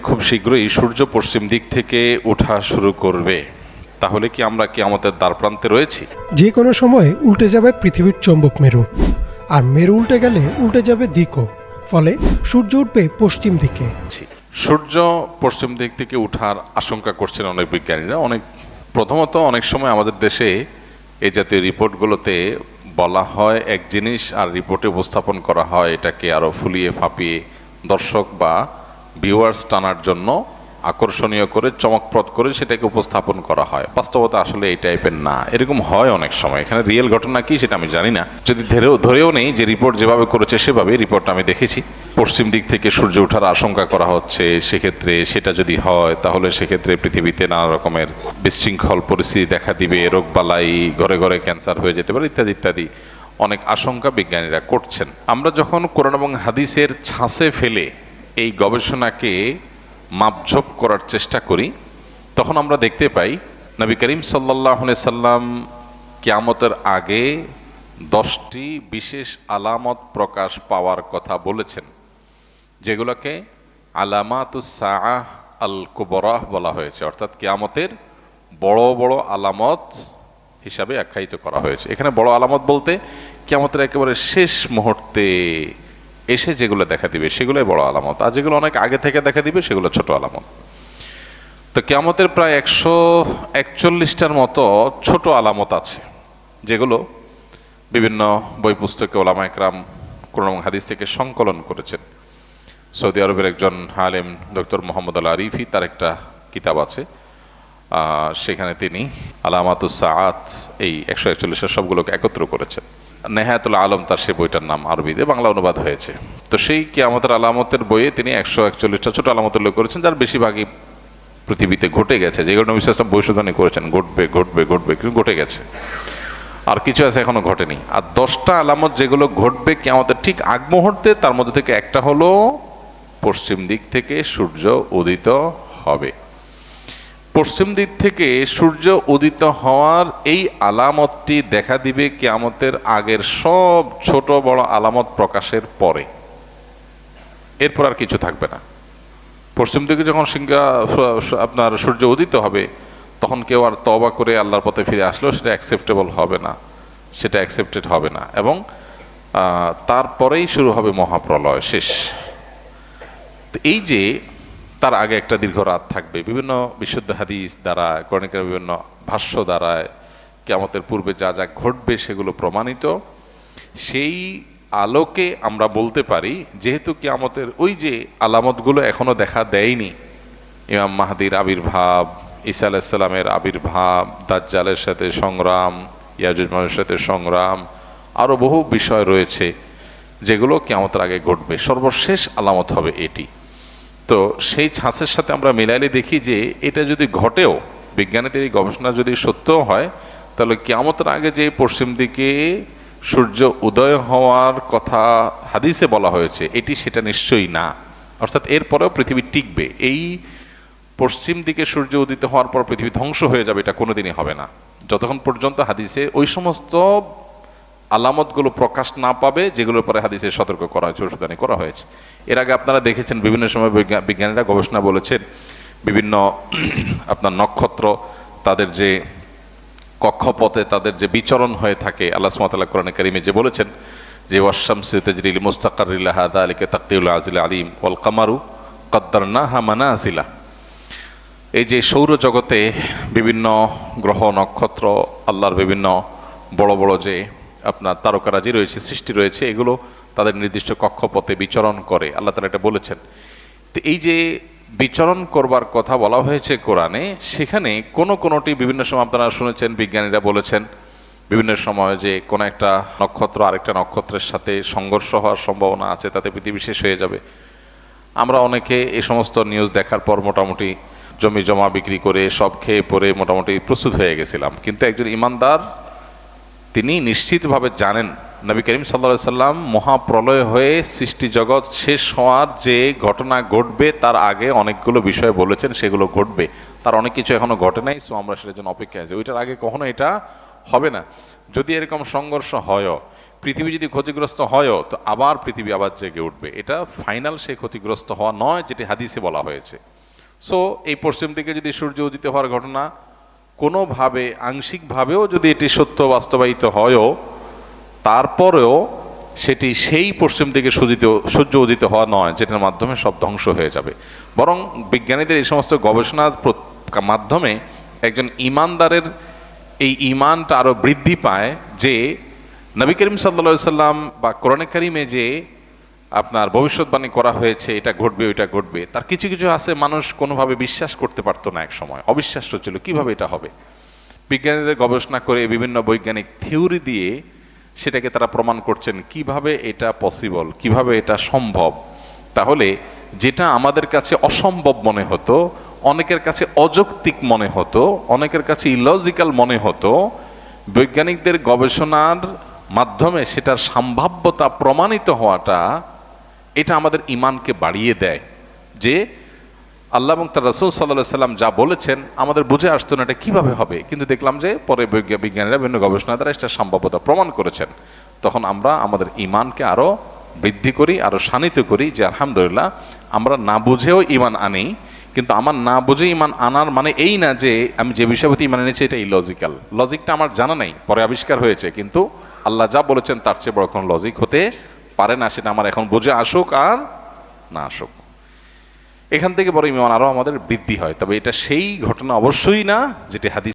খুব শীঘ্রই সূর্য পশ্চিম দিক থেকে ওঠা শুরু করবে, তাহলে কি আমরা কিয়ামতের দ্বারপ্রান্তে রয়েছি? যে কোনো সময় উল্টে যাবে পৃথিবীর চৌম্বক মেরু, আর মেরু উল্টে গেলে উল্টে যাবে দিকও। ফলে সূর্য উঠবে পশ্চিম দিকে। সূর্য পশ্চিম দিক থেকে ওঠার আশঙ্কা করছেন অনেক বিজ্ঞানীরা। প্রথমত অনেক সময় আমাদের দেশে এই জাতীয় রিপোর্টগুলোতে বলা হয় এক জিনিস, আর রিপোর্টে উপস্থাপন করা হয় এটাকে আরো ফুলিয়ে ফাঁপিয়ে দর্শক বা ভিউয়ার্স টানার জন্য আকর্ষণীয় করে চমকপ্রদ করে সেটাকে উপস্থাপন করা হয়। বাস্তবতা আসলে এই টাইপের না, এরকম হয় অনেক সময়। এখানে রিয়েল ঘটনা কি সেটা আমি জানি না, যদি ধরেও নেই যে রিপোর্ট যেভাবে করেছে সেভাবে রিপোর্ট আমি দেখেছি। পশ্চিম দিক থেকে সূর্য ওঠার আশঙ্কা করা হচ্ছে, সেক্ষেত্রে সেটা যদি হয় তাহলে সেক্ষেত্রে পৃথিবীতে নানা রকমের বিশৃঙ্খল পরিস্থিতি দেখা দিবে, রোগবালাই, ঘরে ঘরে ক্যান্সার হয়ে যেতে পারে, ইত্যাদি ইত্যাদি অনেক আশঙ্কা বিজ্ঞানীরা করছেন। আমরা যখন কোরআন এবং হাদিসের ছাঁচে ফেলে এই গবেষণাকে মাপঝোপ করার চেষ্টা করি, তখন আমরা দেখতে পাই নবী করিম সাল্লাল্লাহু আলাইহি সাল্লাম কিয়ামতের আগে 10টি বিশেষ আলামত প্রকাশ পাওয়ার কথা বলেছেন, যেগুলোকে আলামাতুস সাআহ আল কুবরা বলা হয়েছে, অর্থাৎ কিয়ামতের বড় বড় আলামত হিসাবে আখ্যায়িত করা হয়েছে। এখানে বড় আলামত বলতে কিয়ামতের একেবারে শেষ মুহূর্তে এসে যেগুলো দেখা দিবে সেগুলোই বড় আলামত, আর যেগুলো অনেক আগে থেকে দেখা দিবে সেগুলো ছোট আলামত। তো কিয়ামতের প্রায় 141টার মতো ছোট আলামত আছে, যেগুলো বিভিন্ন বই পুস্তকে ওলামা একরাম কোরআন এবং হাদিস থেকে সংকলন করেছেন। সৌদি আরবের একজন আলেম ডক্টর মোহাম্মদ আল আরিফি, তার একটা কিতাব আছে, সেখানে তিনি আলামাতুস সাআত এই 141 সবগুলোকে একত্র করেছেন। নেহায়াতুল আলম তার সে বইটার নাম, আরবিতে বাংলা অনুবাদ হয়েছে। তো সেই কিয়ামতের আলামতের বইয়ে তিনি 141টা ছোট আলামত উল্লেখ করেছেন, যার বেশিরভাগই পৃথিবীতে ঘটে গেছে, যেগুলো নবী সাল্লাল্লাহু আলাইহি ওয়াসাল্লাম ভবিষ্যদ্বাণী করেছেন ঘটবে ঘটবে ঘটবে, কিন্তু ঘটে গেছে। আর কিছু আছে এখনো ঘটেনি। আর 10টা আলামত যেগুলো ঘটবে কিয়ামতের ঠিক আগ মুহূর্তে, তার মধ্যে থেকে একটা হলো পশ্চিম দিক থেকে সূর্য উদিত হবে। পশ্চিম দিক থেকে সূর্য উদিত হওয়ার এই আলামতটি দেখা দিবে কিয়ামতের আগের সব ছোট বড় আলামত প্রকাশের পরে। এরপর আর কিছু থাকবে না। পশ্চিম দিকে যখন আপনার সূর্য উদিত হবে, তখন কেউ আর তওবা করে আল্লাহর পথে ফিরে আসলেও সেটা অ্যাকসেপ্টেবল হবে না, সেটা অ্যাকসেপ্টেড হবে না, এবং তারপরেই শুরু হবে মহাপ্রলয়, শেষ। এই যে তার আগে একটা দীর্ঘ রাত থাকবে, বিভিন্ন বিশুদ্ধ হাদিস দ্বারা, কোরআনের বিভিন্ন ভাষ্য দ্বারা কিয়ামতের পূর্বে যা যা ঘটবে সেগুলো প্রমাণিত। সেই আলোকে আমরা বলতে পারি, যেহেতু কিয়ামতের ওই যে আলামতগুলো এখনো দেখা দেয়নি, ইমাম মাহদির আবির্ভাব, ঈসা আলাইহিস সালামের আবির্ভাব, দাজ্জালের সাথে সংগ্রাম, ইয়াজুজ মাজুজের সাথে সংগ্রাম, আরো বহু বিষয় রয়েছে যেগুলো কিয়ামতের আগে ঘটবে। সর্বশেষ আলামত হবে এটি। তো সেই ছাঁচের সাথে আমরা মিলাইলে দেখি যে এটা যদি ঘটেও, বিজ্ঞানীদের এই গবেষণা যদি সত্যও হয়, তাহলে কিয়ামতের আগে যে পশ্চিম দিকে সূর্য উদয় হওয়ার কথা হাদিসে বলা হয়েছে, এটি সেটা নিশ্চয়ই না। অর্থাৎ এরপরেও পৃথিবী টিকবে। এই পশ্চিম দিকে সূর্য উদিত হওয়ার পর পৃথিবী ধ্বংস হয়ে যাবে, এটা কোনোদিনই হবে না, যতক্ষণ পর্যন্ত হাদিসে ওই সমস্ত আলামতগুলো প্রকাশ না পাবে যেগুলোর পরে হাদিসে সতর্ক করা হয়েছে, ভবিষ্যদ্বাণী করা হয়েছে। এর আগে আপনারা দেখেছেন বিভিন্ন সময় বিজ্ঞানীরা গবেষণা বলেছেন, বিভিন্ন আপনার নক্ষত্র তাদের যে কক্ষপথে তাদের যে বিচরণ হয়ে থাকে, আল্লাহ সুবহানাহু ওয়া তাআলা কোরআনে কারীমে যে বলেছেন যে ওয়াশ-শামসু তাজরি লিমুস্তাকাররিন লাহা যালিকা তাকদীরুল আজিল আলীম ওয়াল কামারু কদ্দারনাহা মানাজিলা। এই যে সৌরজগতে বিভিন্ন গ্রহ নক্ষত্র, আল্লাহর বিভিন্ন বড় বড় যে আপনার তারকারাজি রয়েছে, সৃষ্টি রয়েছে, এগুলো তাদের নির্দিষ্ট কক্ষপথে বিচরণ করে, আল্লাহ তাআলা এটা বলেছেন। তো এই যে বিচরণ করবার কথা বলা হয়েছে কোরআনে, সেখানে কোনোটি বিভিন্ন সময় আপনারা শুনেছেন বিজ্ঞানীরা বলেছেন বিভিন্ন সময় যে কোনো একটা নক্ষত্র আরেকটা নক্ষত্রের সাথে সংঘর্ষ হওয়ার সম্ভাবনা আছে, তাতে পৃথিবী শেষ হয়ে যাবে। আমরা অনেকে এই সমস্ত নিউজ দেখার পর মোটামুটি জমি জমা বিক্রি করে সব খেয়ে পরে মোটামুটি প্রস্তুত হয়ে গেছিলাম। কিন্তু একজন ইমানদার তিনি নিশ্চিতভাবে জানেন নবী করিম সাল্লাল্লাহু আলাইহি সাল্লাম মহাপ্রলয় হয়ে সৃষ্টি জগৎ শেষ হওয়ার যে ঘটনা ঘটবে তার আগে অনেকগুলো বিষয় বলেছেন, সেগুলো ঘটবে। তার অনেক কিছু এখনো ঘটে নাই, সো আমরা সেটার জন্য অপেক্ষায় আছি। ওইটার আগে কখনো এটা হবে না। যদি এরকম সংঘর্ষ হয়, পৃথিবী যদি ক্ষতিগ্রস্ত হয়ও তো আবার পৃথিবী আবার জেগে উঠবে, এটা ফাইনাল সেই ক্ষতিগ্রস্ত হওয়া নয় যেটি হাদিসে বলা হয়েছে। সো এই পশ্চিম দিকে যদি সূর্য উদিত হওয়ার ঘটনা কোনোভাবে আংশিকভাবেও যদি এটি সত্য বাস্তবায়িত হয়ও, তারপরেও সেটি সেই পশ্চিম দিকে সূর্য উদিত হওয়া নয় যেটার মাধ্যমে সব ধ্বংস হয়ে যাবে। বরং বিজ্ঞানীদের এই সমস্ত গবেষণার মাধ্যমে একজন ইমানদারের এই ইমানটা আরো বৃদ্ধি পায় যে নবী করিম সাল্লা সাল্লাম বা কোরআনে কারিমে যে আপনার ভবিষ্যৎবাণী করা হয়েছে এটা ঘটবে ওইটা ঘটবে, তার কিছু কিছু আছে মানুষ কোনোভাবে বিশ্বাস করতে পারতো না, এক সময় অবিশ্বাস্য ছিল কিভাবে এটা হবে। বিজ্ঞানীদের গবেষণা করে বিভিন্ন বৈজ্ঞানিক থিওরি দিয়ে সেটাকে তারা প্রমাণ করছেন কিভাবে এটা পসিবল, কিভাবে এটা সম্ভব। তাহলে যেটা আমাদের কাছে অসম্ভব মনে হতো, অনেকের কাছে অযৌক্তিক মনে হতো, অনেকের কাছে ইলজিক্যাল মনে হতো, বৈজ্ঞানিকদের গবেষণার মাধ্যমে সেটার সম্ভাব্যতা প্রমাণিত হওয়াটা এটা আমাদের ইমানকে বাড়িয়ে দেয় যে আল্লাহ এবং তার রাসূল সাল্লাল্লাহু আলাইহি সাল্লাম যা বলেছেন আমাদের বুঝে আসতো না এটা কিভাবে হবে, কিন্তু দেখলাম যে পরে বিজ্ঞানীরা বিভিন্ন গবেষণা দ্বারা এটা সম্ভাব্যতা প্রমাণ করেছেন। তখন আমরা আমাদের ইমানকে আরো বৃদ্ধি করি, আরো শানিত করি যে আলহামদুলিল্লাহ আমরা না বুঝেও ইমান আনি। কিন্তু আমার না বুঝে ইমান আনার মানে এই না যে আমি যে বিষয়বতী ইমান এনেছি এটা ইলজিক্যাল, লজিকটা আমার জানা নেই, পরে আবিষ্কার হয়েছে, কিন্তু আল্লাহ যা বলেছেন তার চেয়ে বড় কোনো লজিক হতে পারে না, সেটা আমার এখন বুঝে আসুক আর না আসুক। এখান থেকে বড় ইমান আরো আমাদের বৃদ্ধি হয়। তবে এটা সেই ঘটনা অবশ্যই না যেটি হাদিস